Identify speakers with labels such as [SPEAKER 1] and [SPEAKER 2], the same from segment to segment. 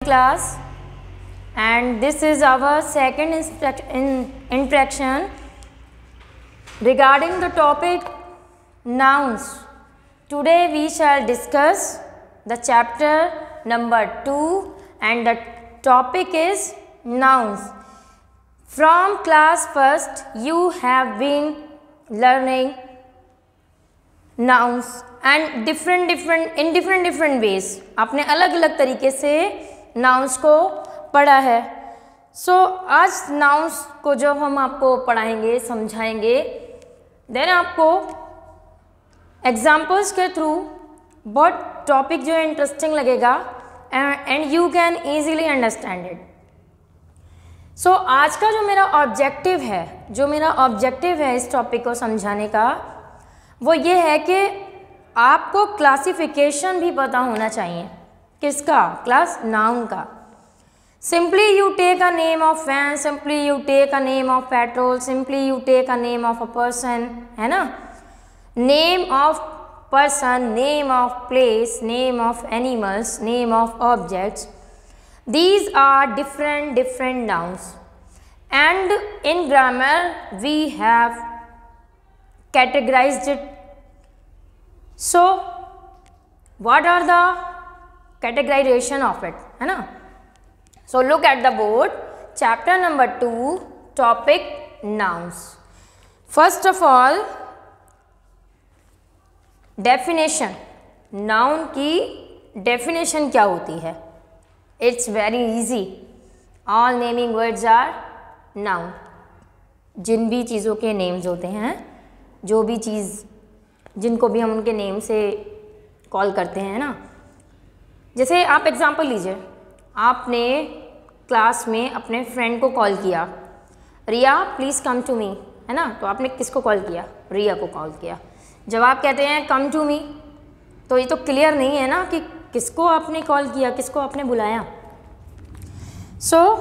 [SPEAKER 1] class, and this is our second interaction regarding the topic nouns. Today we shall discuss the chapter number 2 and the topic is nouns. From class first you have been learning nouns and different ways. आपने अलग अलग तरीके से nouns को पढ़ा है. So आज nouns को जब हम आपको पढ़ाएंगे समझाएंगे then आपको examples के through बहुत topic जो है interesting लगेगा and you can easily understand it. So आज का जो मेरा ऑब्जेक्टिव है इस टॉपिक को समझाने का वो ये है कि आपको क्लासिफिकेशन भी पता होना चाहिए. किसका? क्लास नाउन का. Simply you take a name of fan, simply you take a name of petrol, simply you take a name of a person, है ना. Name of person, name of place, name of animals, name of objects, these are different nouns, and in grammar we have categorized it. So what are the categorization of it, है ना. So look at the board, chapter number 2, topic nouns. First of all, definition. noun की definition क्या होती है? It's very easy. All naming words are noun. जिन भी चीज़ों के names होते हैं, जो भी चीज़ जिनको भी हम उनके नेम से कॉल करते हैं ना. जैसे आप एग्जांपल लीजिए, आपने क्लास में अपने फ्रेंड को कॉल किया, रिया प्लीज़ कम टू मी, है ना. तो आपने किसको कॉल किया? रिया को कॉल किया. जब आप कहते हैं कम टू मी तो ये तो क्लियर नहीं है ना कि किसको आपने कॉल किया, किसको आपने बुलाया. सो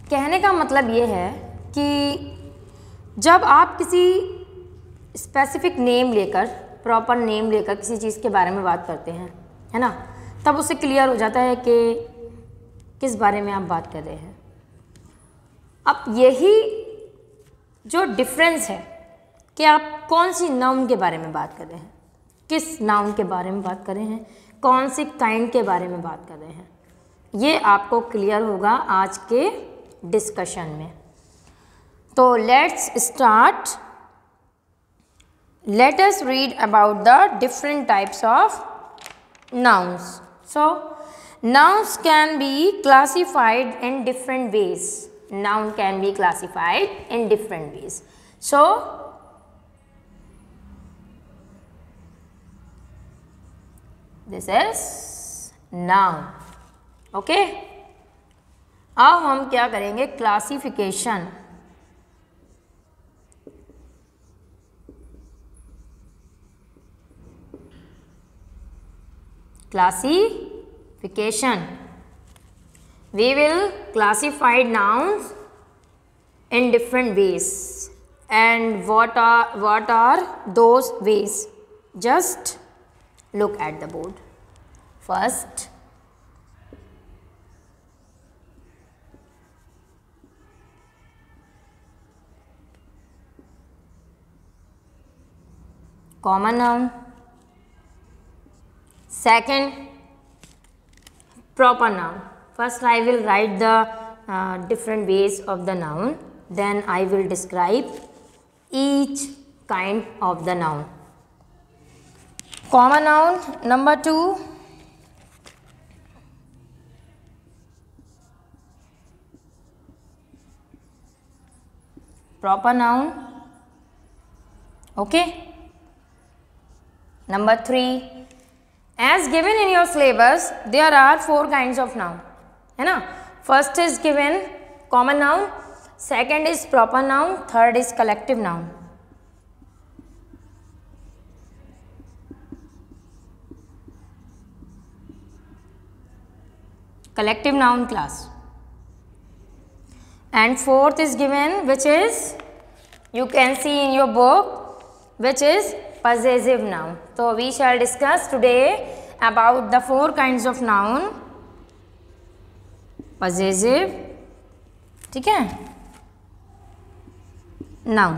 [SPEAKER 1] कहने का मतलब ये है कि जब आप किसी स्पेसिफिक नेम लेकर, प्रॉपर नेम लेकर किसी चीज़ के बारे में बात करते हैं, है ना, तब उससे क्लियर हो जाता है कि किस बारे में आप बात कर रहे हैं. अब यही जो डिफरेंस है कि आप कौन सी नाउन के बारे में बात कर रहे हैं, किस नाउन के बारे में बात कर रहे हैं, कौन सी काइंड के बारे में बात कर रहे हैं, ये आपको क्लियर होगा आज के डिस्कशन में. तो let's start. Let us read about the different types of nouns. So, nouns can be classified in different ways. Noun can be classified in different ways. So, this is noun. Okay? अब हम क्या करेंगे? Classification. Classification. We will classify nouns in different ways. And what are those ways? Just look at the board. First, common noun. Second, proper noun. First I will write the different ways of the noun, then I will describe each kind of the noun. Common noun number 2, proper noun. Okay. Number 3, as given in your syllabus, there are 4 kinds of noun, है ना. First is given common noun, second is proper noun, third is collective noun. Collective noun class. And fourth is given, which is you can see in your book, which is possessive noun. So we shall discuss today about the 4 kinds of noun. possessive, ठीक है, noun.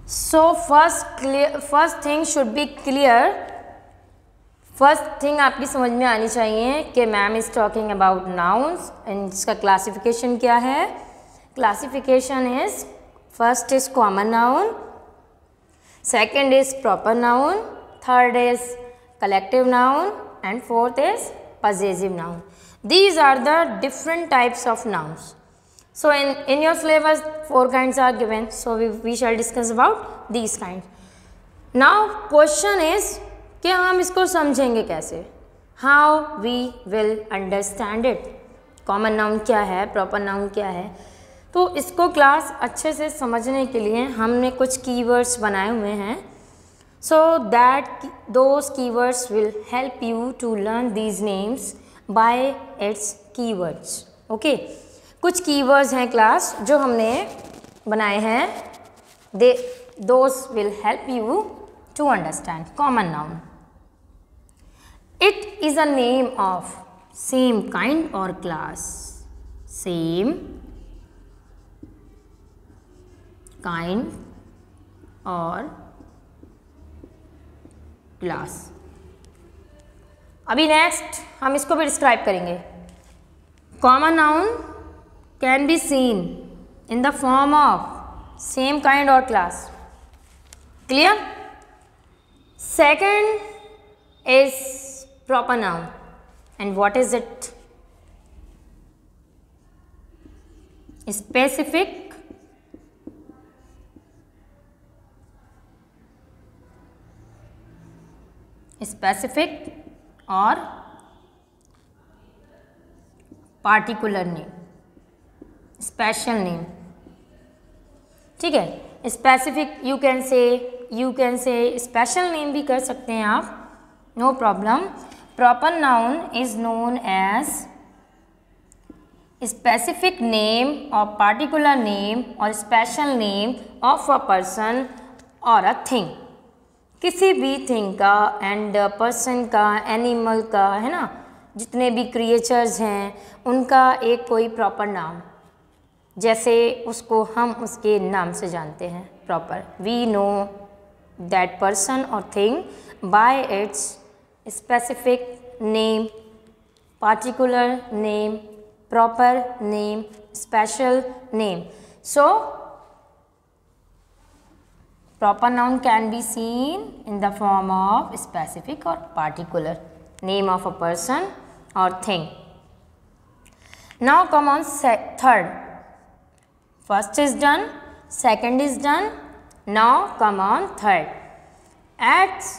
[SPEAKER 1] So first thing should be clear. First thing आपकी समझ में आनी चाहिए कि ma'am is talking about nouns and इसका classification क्या है. Classification is first is common noun, second is proper noun, third is collective noun and fourth is possessive noun. These are the different types of nouns. So in your syllabus 4 kinds are given, so we shall discuss about these kinds. Now question is कि हम इसको समझेंगे कैसे. How we will understand it. Common noun क्या है, proper noun क्या है. तो इसको क्लास अच्छे से समझने के लिए हमने कुछ कीवर्ड्स बनाए हुए हैं. So that those keywords will help you to learn these names by its keywords. Okay, कुछ कीवर्ड्स हैं क्लास जो हमने बनाए हैं. Those will help you to understand. Common noun, it is a name of same kind or class. Same kind or class. अभी next हम इसको भी डिस्क्राइब करेंगे. Common noun can be seen in the form of same kind और class. Clear. Second is proper noun, and what is it? Specific, or particular name, special name. ठीक है. Specific you can say special name भी कर सकते हैं आप, no problem. Proper noun is known as specific name और particular name और special name of a person और अ थिंग. किसी भी थिंग का एंड पर्सन का, एनिमल का, है ना, जितने भी क्रिएचर्स हैं उनका एक कोई प्रॉपर नाम, जैसे उसको हम उसके नाम से जानते हैं. Proper, we know that person और thing by its specific name, particular name, proper name, special name. So proper noun can be seen in the form of specific or particular name of a person or thing. Now come on third. First is done, second is done. Now come on third. At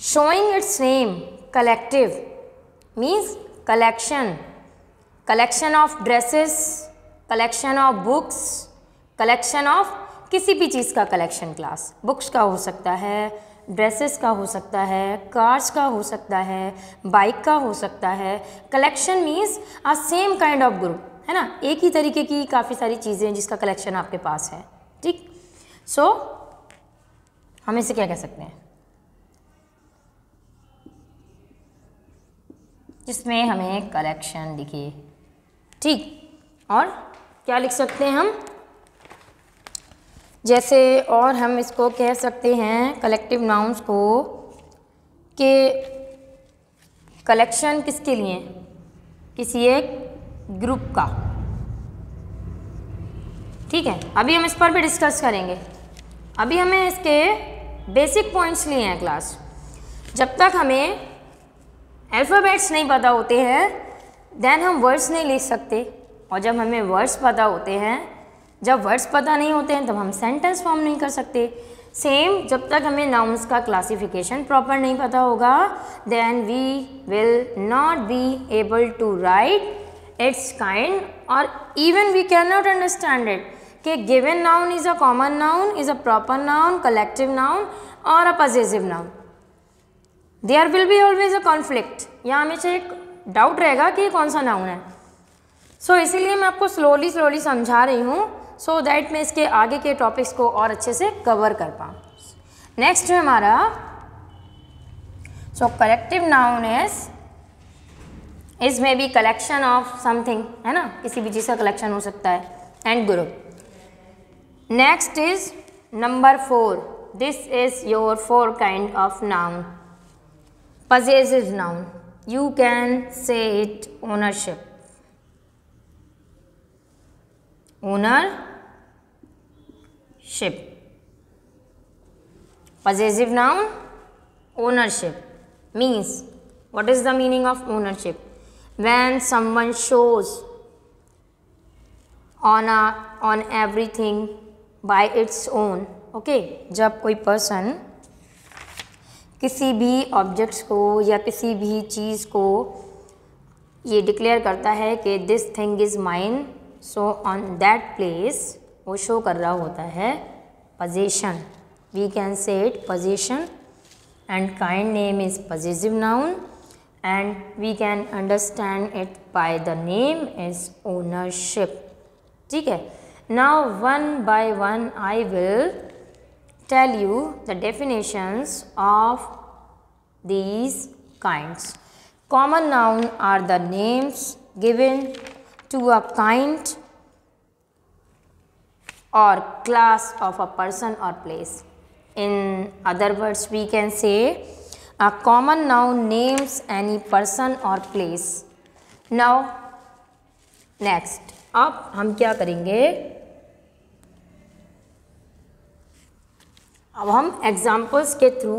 [SPEAKER 1] showing its name, collective means collection of dresses, collection of books, collection of किसी भी चीज़ का collection. Class books का हो सकता है, dresses का हो सकता है, कार्स का हो सकता है, बाइक का हो सकता है. Collection means a same kind of group, है ना, एक ही तरीके की काफ़ी सारी चीज़ें जिसका कलेक्शन आपके पास है. ठीक. सो हम इसे क्या कह सकते हैं, जिसमें हमें कलेक्शन दिखे. ठीक. और क्या लिख सकते हैं हम, जैसे और हम इसको कह सकते हैं कलेक्टिव नाउन्स को कि कलेक्शन किसके लिए, किसी एक ग्रुप का. ठीक है. अभी हम इस पर भी डिस्कस करेंगे. अभी हमें इसके बेसिक पॉइंट्स लिए हैं क्लास. जब तक हमें अल्फ़ाबेट्स नहीं पता होते हैं देन हम वर्ड्स नहीं लिख सकते, और जब हमें वर्ड्स पता होते हैं, जब वर्ड्स पता नहीं होते हैं तब हम सेंटेंस फॉर्म नहीं कर सकते. सेम, जब तक हमें नाउन्स का क्लासिफिकेशन प्रॉपर नहीं पता होगा then we will not be able to write its kind, और even we can not understand it कि given noun is a common noun, is a proper noun, collective noun और a possessive noun. There will be always a conflict. यहाँ हमेशा एक doubt रहेगा कि ये कौन सा नाउन है. सो इसीलिए मैं आपको स्लोली समझा रही हूँ सो दैट मैं इसके आगे के टॉपिक्स को और अच्छे से कवर कर पाऊँ. नेक्स्ट है हमारा so collective noun is may be collection of something, है ना, किसी भी चीज़ का कलेक्शन हो सकता है, and group. Next is number 4, this is your 4 kind of noun. possessive noun, you can say it ownership, ownership, possessive noun, ownership means, what is the meaning of ownership? When someone shows on everything by its own, okay, जब कोई person किसी भी objects को या किसी भी चीज़ को ये डिक्लेयर करता है कि this thing is mine, so on that place वो शो कर रहा होता है position, we can say it position, and kind name is possessive noun, and we can understand it by the name is ownership. ठीक है, now one by one I will tell you the definitions of these kinds. Common noun are the names given to a kind or class of a person or place. In other words, we can say a common noun names any person or place. Now next, अब हम क्या करेंगे, अब हम examples के through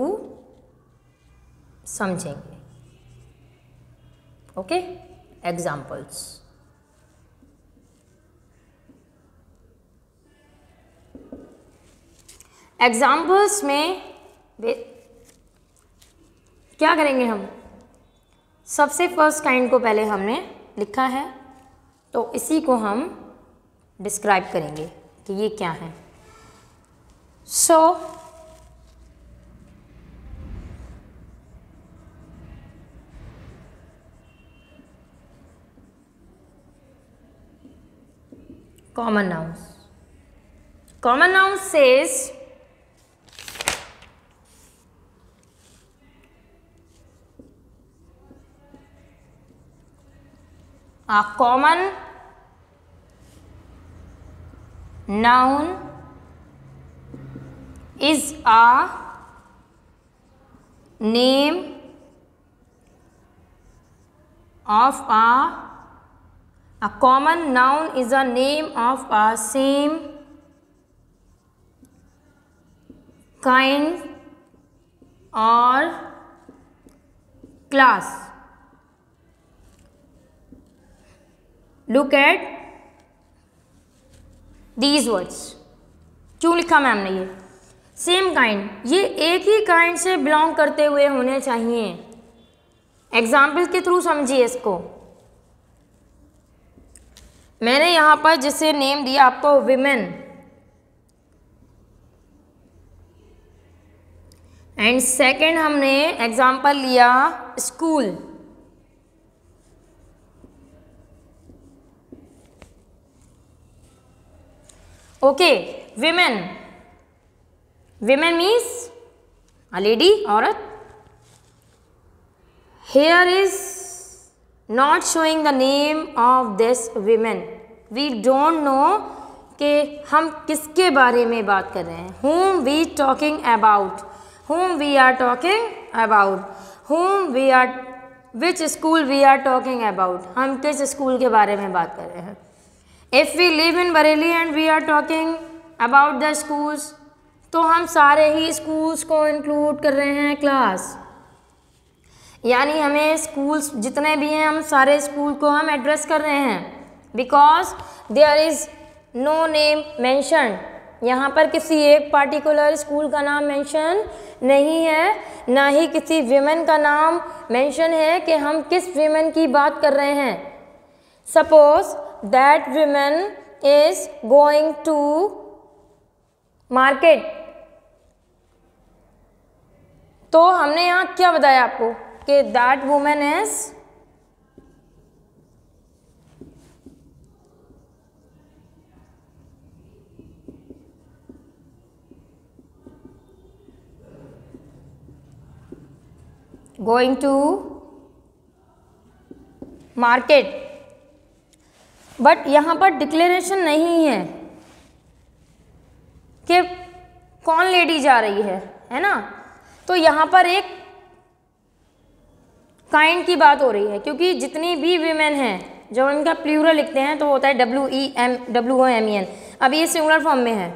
[SPEAKER 1] समझेंगे। Okay, examples. Examples में क्या करेंगे हम, सबसे फर्स्ट काइंड को पहले हमने लिखा है तो इसी को हम डिस्क्राइब करेंगे कि ये क्या है। सो common nouns. Common noun says a common noun is a name of a common noun is a name of a same kind or class. Look at these words. क्यों लिखा मैम ने ये सेम काइंड, ये एक ही kind से belong करते हुए होने चाहिए। एग्जाम्पल के थ्रू समझिए इसको। मैंने यहाँ पर जिसे नेम दिया आपको विमेन, एंड सेकंड हमने एग्जाम्पल लिया school. Okay, women, women means a lady, औरत। Here is not showing the name of this women. We don't know कि हम किसके बारे में बात कर रहे हैं। Whom we talking about? Whom we are talking about? Whom we are, which school we are talking about? हम किस स्कूल के बारे में बात कर रहे हैं। If we live in Bareilly and we are talking about the schools, तो हम सारे ही स्कूल्स को इंक्लूड कर रहे हैं क्लास, यानी हमें स्कूल्स जितने भी हैं हम सारे स्कूल को हम एड्रेस कर रहे हैं। Because there is no name mention, यहाँ पर किसी एक पार्टिकुलर स्कूल का नाम मेंशन नहीं है, ना ही किसी विमेन का नाम मेंशन है कि हम किस विमेन की बात कर रहे हैं। Suppose that women is going to market, तो हमने यहाँ क्या बताया आपको कि that women is going to market. But यहाँ पर डिक्लेरेशन नहीं है कि कौन लेडी जा रही है ना। तो यहाँ पर एक काइंड की बात हो रही है, क्योंकि जितनी भी वीमेन हैं, जब इनका प्लूरल लिखते हैं तो होता है WOMEN। अब ये सिंगुलर फॉर्म में है,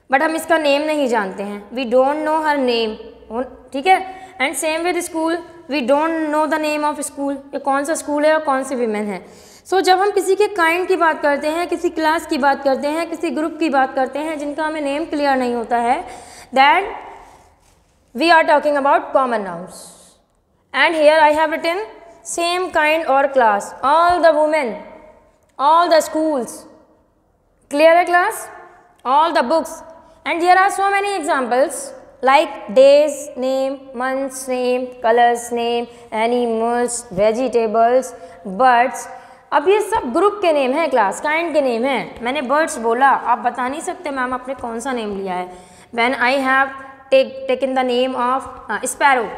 [SPEAKER 1] बट हम इसका नेम नहीं जानते हैं, we don't know her name, ठीक है। And same with school, we don't know the name of school, ये कौन सा स्कूल है और कौन सी वीमेन है। सो जब हम किसी के काइंड की बात करते हैं, किसी क्लास की बात करते हैं, किसी ग्रुप की बात करते हैं जिनका हमें नेम क्लियर नहीं होता है, that we are talking about common nouns. And here I have written same kind और class, all the women, all the schools, clear है class, all the books, and there are so many examples like days name, months name, colors name, animals, vegetables, birds। अब ये सब group के name हैं, class kind के name हैं। मैंने birds बोला, आप बता नहीं सकते मैम आपने कौन सा नेम लिया है। When I have taken the name of sparrow,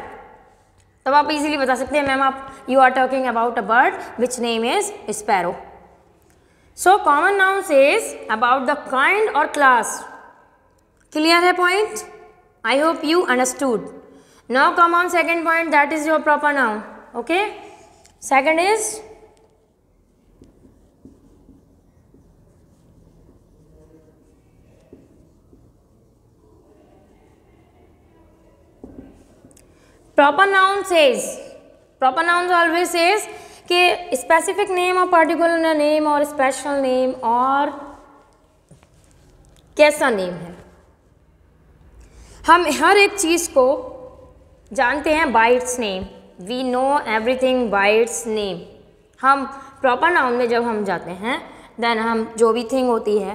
[SPEAKER 1] तब आप इजीली बता सकते हैं मैम आप you are talking about a bird which name is sparrow। So common noun says about the kind or class। Clear है point? I hope you understood। Now come on second point, that is your proper noun। Okay? Second is proper noun says, proper nouns always says कि specific name और particular name और special name और कैसा name है। हम हर एक चीज़ को जानते हैं by its name, we know everything by its name. हम प्रॉपर नाउन में जब हम जाते हैं, देन हम जो भी थिंग होती है,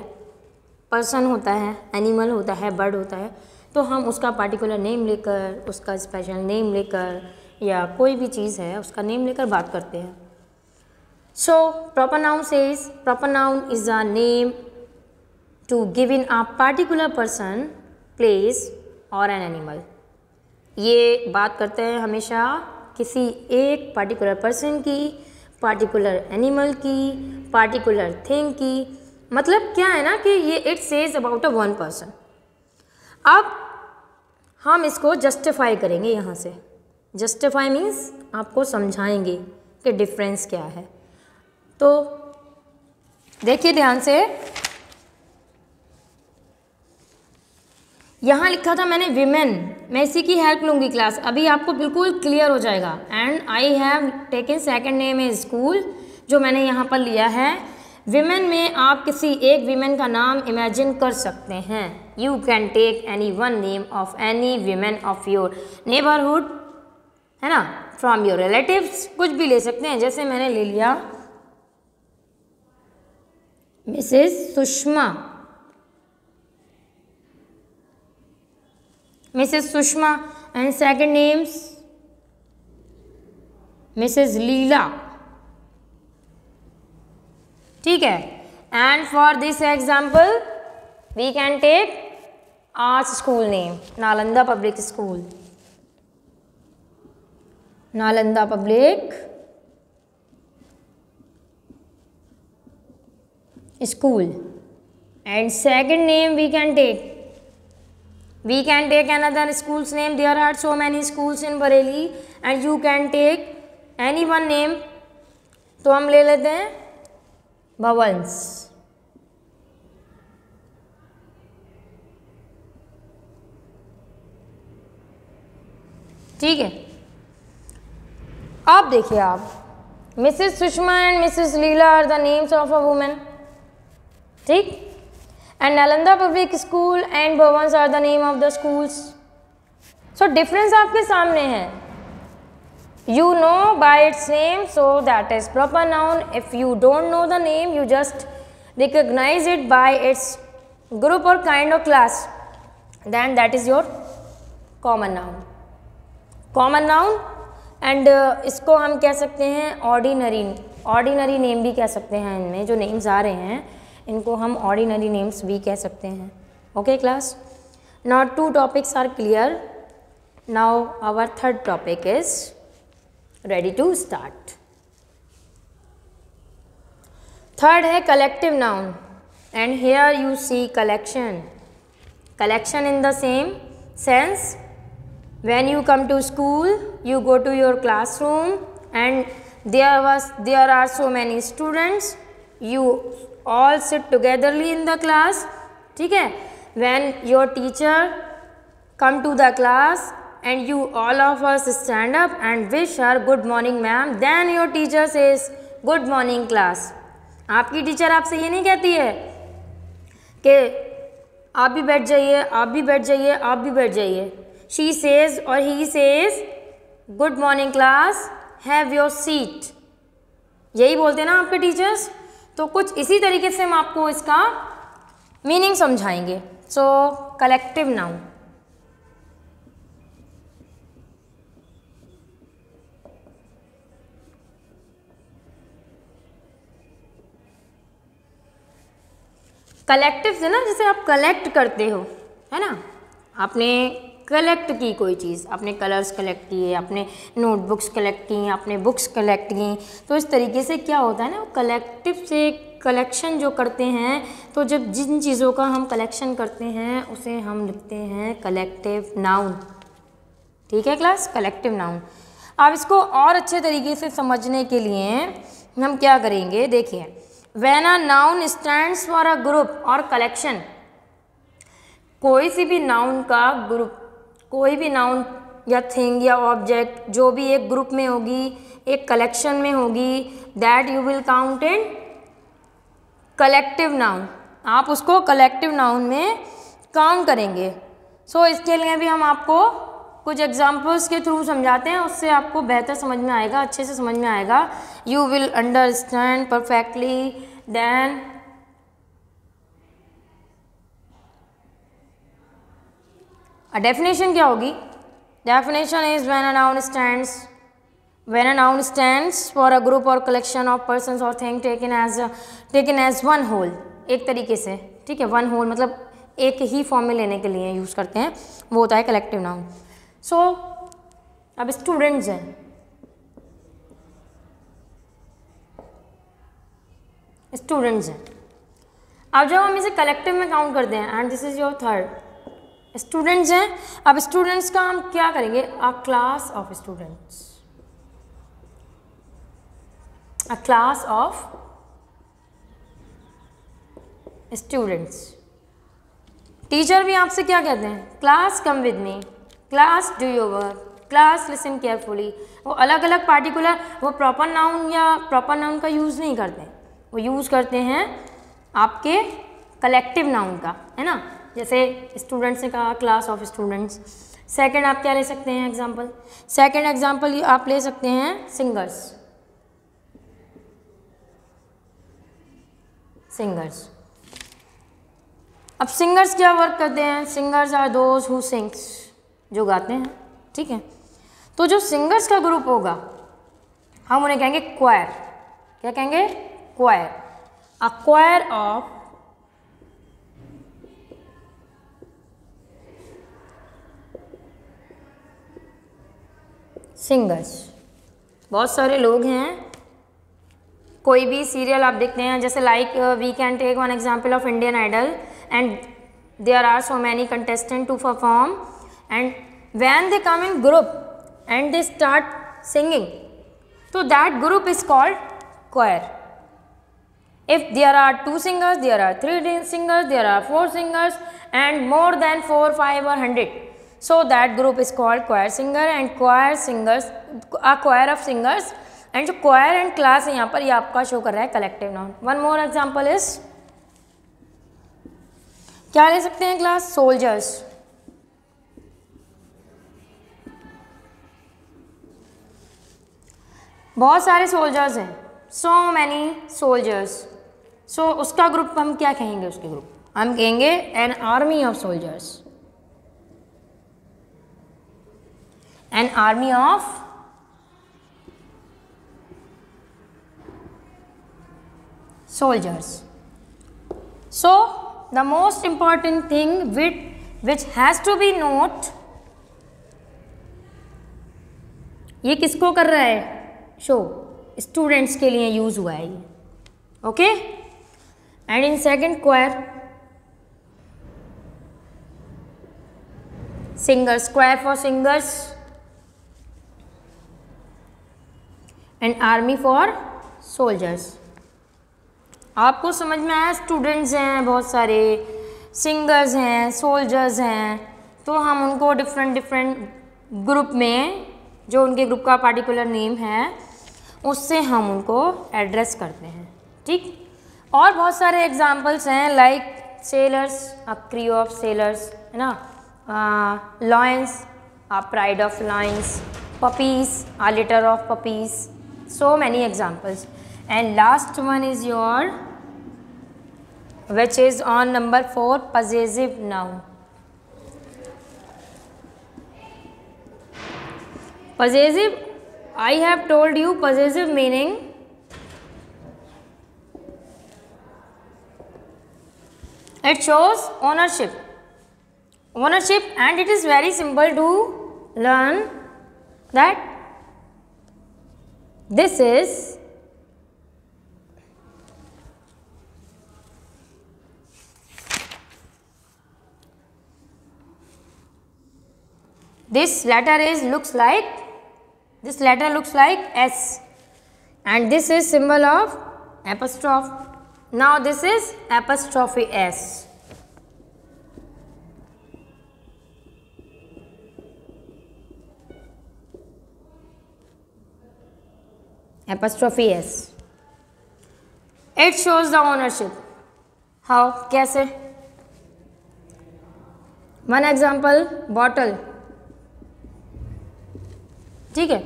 [SPEAKER 1] पर्सन होता है, एनिमल होता है, बर्ड होता है, तो हम उसका पर्टिकुलर नेम लेकर, उसका स्पेशल नेम लेकर, या कोई भी चीज़ है उसका नेम लेकर बात करते हैं। So proper noun says, proper noun is a name to give in a particular person, place or an animal। ये बात करते हैं हमेशा किसी एक पर्टिकुलर पर्सन की, पर्टिकुलर एनिमल की, पर्टिकुलर थिंग की। मतलब क्या है ना कि ये it says about a one person. अब हम इसको जस्टिफाई करेंगे यहाँ से। जस्टिफाई मीन्स आपको समझाएंगे कि डिफरेंस क्या है। तो देखिए ध्यान से, यहाँ लिखा था मैंने विमेन, मैं इसी की हेल्प लूँगी क्लास, अभी आपको बिल्कुल क्लियर हो जाएगा। And I have taken second name is school, जो मैंने यहाँ पर लिया है। विमेन में आप किसी एक विमेन का नाम इमेजिन कर सकते हैं। You can take any one name of any women of your neighbourhood, है ना, फ्रॉम योर रिलेटिव्स, कुछ भी ले सकते हैं। जैसे मैंने ले लिया Mrs Sushma, Mrs Sushma, and second names Mrs Leela, ठीक है। And for this example we can take arts school name, Nalanda public school, Nalanda public school. And second name we can take another school's name, there are so many schools in Bareilly and you can take any one name। तो हम ले लेते हैं भवंस, ठीक है। अब देखिए आप, Mrs Sushma and Mrs Leela are the names of a women, ठीक। And Nalanda public school and Bhavans are the name of the schools. So difference आपके सामने है। You know by its name, so that is proper noun. If you don't know the name, you just recognise it by its group और kind of class, then that is your common noun. Common noun and इसको हम कह सकते हैं ordinary name भी कह सकते हैं। इनमें जो नेम्स आ रहे हैं इनको हम ऑर्डिनरी नेम्स भी कह सकते हैं। Okay class, now 2 topics are clear. Now our third topic is Ready to start. Third है collective noun, and here you see collection. Collection in the same sense, when you come to school, you go to your classroom and there are so many students, you all sit togetherly in the class, ठीक है. When your teacher come to the class and you all of us stand up and wish her good morning ma'am, then your teacher says good morning class. आपकी teacher आपसे ये नहीं कहती है कि आप भी बैठ जाइए, आप भी बैठ जाइए, आप भी बैठ जाइए. शी सेज और he says good morning class, have your seat. यही बोलते हैं ना आपके टीचर्स. तो कुछ इसी तरीके से हम आपको इसका मीनिंग समझाएंगे. सो कलेक्टिव नाउन. कलेक्टिव से ना, जैसे आप कलेक्ट करते हो, है ना, आपने कलेक्ट की कोई चीज़, आपने कलर्स कलेक्ट किए, आपने नोटबुक्स कलेक्ट की, आपने बुक्स कलेक्ट की. तो इस तरीके से क्या होता है ना, कलेक्टिव से कलेक्शन जो करते हैं, तो जब जिन चीज़ों का हम कलेक्शन करते हैं उसे हम लिखते हैं कलेक्टिव नाउन. ठीक है क्लास, कलेक्टिव नाउन. अब इसको और अच्छे तरीके से समझने के लिए हम क्या करेंगे, देखिए. When a noun stands for a group और collection, कोई सी भी नाउन का ग्रुप, कोई भी नाउन या थिंग या ऑब्जेक्ट जो भी एक ग्रुप में होगी, एक कलेक्शन में होगी, that you will count in collective noun. आप उसको कलेक्टिव नाउन में काउंट करेंगे. सो इसके लिए भी हम आपको कुछ एग्जाम्पल्स के थ्रू समझाते हैं, उससे आपको बेहतर समझ में आएगा, अच्छे से समझ में आएगा. You will understand perfectly. Then definition क्या होगी? Definition is when a noun stands for a group or collection of persons or things taken as one whole. एक तरीके से, ठीक है, वन होल मतलब एक ही फॉर्म में लेने के लिए यूज़ करते हैं, वो होता है कलेक्टिव नाउन. सो अब स्टूडेंट्स हैं, अब जब हम इसे कलेक्टिव में काउंट करते हैं, and this is your third. Students हैं. अब स्टूडेंट्स का हम क्या करेंगे? अ class of students. A class of students. Teacher भी आपसे क्या कहते हैं? Class come with me, class do your work, class listen carefully. वो अलग अलग पार्टिकुलर, वो प्रॉपर नाउन या प्रॉपर नाउन का यूज़ नहीं करते, वो यूज़ करते हैं आपके कलेक्टिव नाउन का, है ना. जैसे स्टूडेंट्स ने कहा क्लास ऑफ स्टूडेंट्स. सेकंड आप क्या ले सकते हैं एग्जांपल? सेकंड एग्जांपल आप ले सकते हैं सिंगर्स. सिंगर्स. अब सिंगर्स क्या वर्क करते हैं? Singers are those who sings, जो गाते हैं, ठीक है. तो जो सिंगर्स का ग्रुप होगा हम उन्हें कहेंगे क्वायर. क्या कहेंगे? Choir. A choir of singers. बहुत सारे लोग हैं. कोई भी सीरियल आप देखते हैं, जैसे like we can take one example of Indian Idol, and there are so many contestant to perform, and when they come in group and they start singing, so that group is called choir. If there are 2 singers, there are 3 singers, there are 4 singers, and more than 4, 5 or 100, so that group is called choir singer. And choir singers, a choir of singers, and जो choir and class है यहाँ पर, ये आपका show कर रहा है collective noun. One more example is, क्या ले सकते हैं क्लास? सोल्जर्स. बहुत सारे सोल्जर्स हैं, सो मैनी सोल्जर्स. सो उसका ग्रुप हम क्या कहेंगे? उसके ग्रुप हम कहेंगे an army of soldiers. An army of soldiers. So the most important thing which has to be note ये किसको कर रहा है शो, स्टूडेंट्स के लिए यूज हुआ है ये, okay. And in second square, singer, square for singers and army for soldiers. आपको समझ में आया, स्टूडेंट्स हैं बहुत सारे, सिंगर्स हैं, सोल्जर्स हैं, तो हम उनको डिफरेंट डिफरेंट ग्रुप में, जो उनके ग्रुप का पार्टिकुलर नेम है उससे हम उनको एड्रेस करते हैं, ठीक। और बहुत सारे एग्जांपल्स हैं, like sellers, a crew of sellers, है ना, lions, a pride of lions, puppies, a litre of puppies, so many examples. And last one is your, which is on number 4, possessive noun. Possessive, I have told you possessive meaning it shows ownership, and it is very simple to learn that this is this letter looks like S, and this is symbol of apostrophe. Now this is apostrophe S. Apostrophe S. It shows the ownership. How? कैसे? One example, bottle, ठीक है।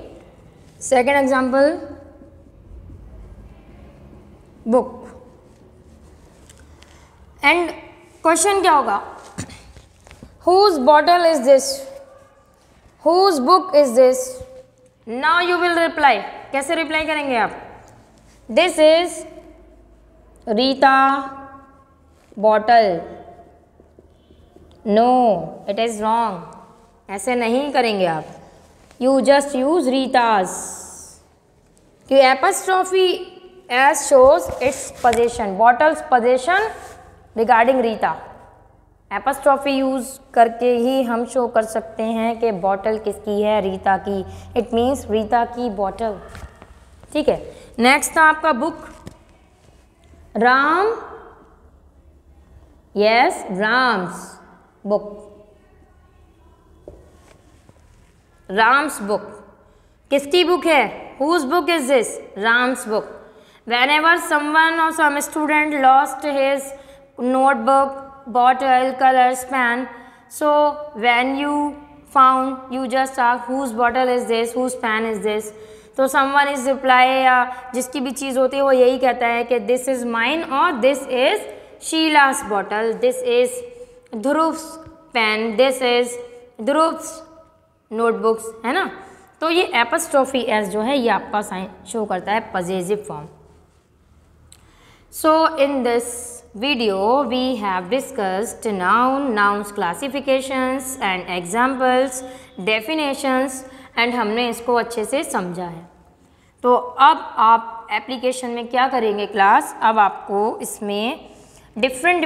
[SPEAKER 1] Second example, book. And question क्या होगा, whose bottle is this, whose book is this. Now you will reply, कैसे reply करेंगे आप, this is Rita bottle. No, it is wrong, ऐसे नहीं करेंगे आप, you just use Rita's. The apostrophe S shows its possession, bottle's possession regarding Rita. apostrophe use करके ही हम show कर सकते हैं कि बॉटल किसकी है, रीता की। इट मीन्स रीता की बॉटल, ठीक है। नेक्स्ट था आपका book, Ram, yes, Ram's book, Ram's book. किसकी बुक है, whose book is this, Ram's book. Whenever someone or some student lost his notebook, bottle, colors, pen, so when you found, you just ask whose bottle is this, whose pen is this. तो someone is reply, या जिसकी भी चीज़ होती है वो यही कहता है कि this is mine और this is Sheila's bottle, this is Dhruv's pen, this is Dhruv's notebooks, है ना। तो ये apostrophe s जो है ये आपका साइन शो करता है possessive form. So in this video we have discussed noun, nouns classifications and examples, definitions, and हमने इसको अच्छे से समझा है। तो अब आप एप्लीकेशन में क्या करेंगे क्लास, अब आपको इसमें different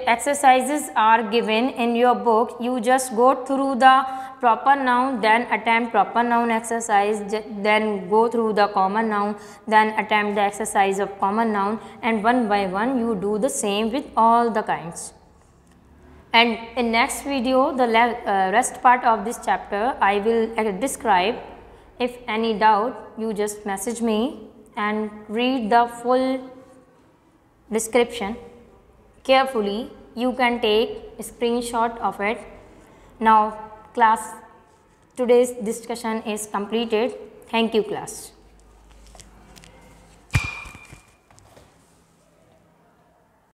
[SPEAKER 1] exercises are given in your book. You just go through the proper noun, then attempt proper noun exercise, then go through the common noun, then attempt the exercise of common noun, and one by one you do the same with all the kinds. And in next video, the rest part of this chapter I will describe. If any doubt, you just message me and read the full description carefully. You can take a screenshot of it. Now class, today's discussion is completed. Thank you class.